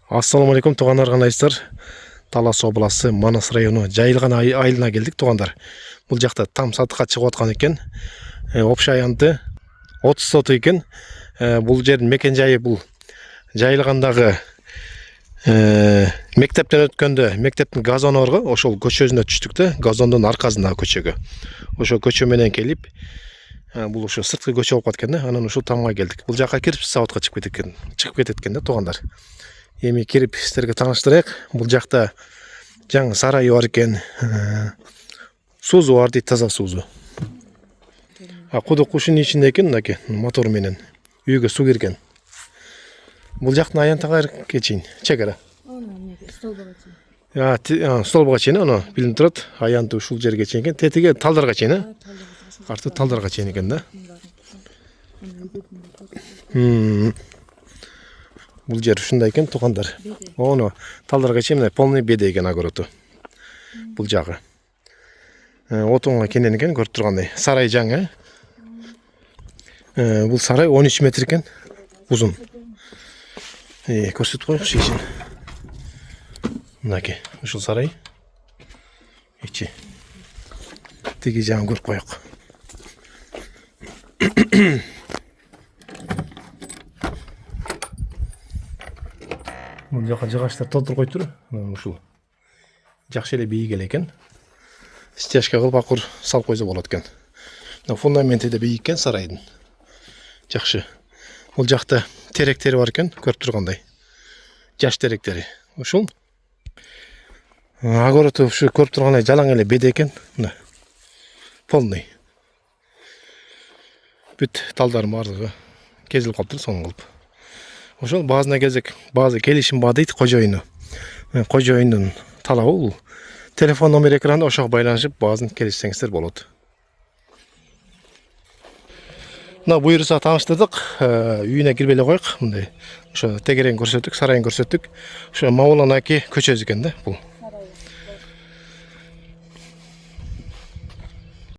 Ассаламу алейкум туғандар, қандайсыздар? Талас облысы Манас районы Жайылған айылына келдік туғандар. Бұл жақта там сатыққа шығып отқан екен. Общий аянты 30 сот екен. Бұл жердің мекен жайы бұл Жайылғандағы мектептен өткенде мектептің газоны бар ғой, ошол көчөсүнө түштүк да, газондун аркасындагы көчөгө. Ошо көчө менен келип, бул ошо сырткы көчө болуп кеткен да, анан ушул тамга келдик. Бул жака кирип заводко чыгып кетет экен да тугандар. Эми кирип сиздерге тааныштырайык. Бул жакта жаңы сарайы бар экен. Суузу бар дейт, таза суузу. Кудук ушунун ичинде экен, мынакей мотор менен үйгө суу кирген. Бул жактын аянтыга чейин чегара. Столбага чейин, аны билинип турат. Аянты ушул жерге чейин экен, тетиге талдарга чейин, арты талдарга чейин экен да. Бул жер ушундай экен тугандар. Ону талдарга чейин полный беде экен огороту. Бул жагы. Отунга кенен экен, көрүп тургандай. Сарай жаңы. Бул сарай 13 метр экен, узун. Көрсөтүп коюкчу ишин. Мынакей, ушул сарай. Ичи. Тиги жагын көрүп коёк. Бул жака жыгачтар толтуруп коюптур. Ушул жакшы эле бийик эле экен. Стяжка кылып акыр салып койсо болот экен. Фундаменти да бийик экен сарайдын. Жакшы. Бул жакта теректери бар экен, көрүп тургандай. Жаш теректери. Ушул огороту ушу көрүп тургандай жалаң эле беде экен. Мына. Полный. Бүт талдардын баардыгы кезилип калыптыр, сонун кылып. Ошол баазына келсек, баазы келишим бар дейт кожоюну. Кожоюндун талабы бул. Телефон номер экранда, ошого байланышып баазын келишсеңиздер болот. Мына буйруса тааныштырдык. Үйүнө кирбей эле коёк. Мындай ошо тегерен көрсөттүк, сарайын көрсөттүк. Ошо Мауланаки көчөсү экен да бул.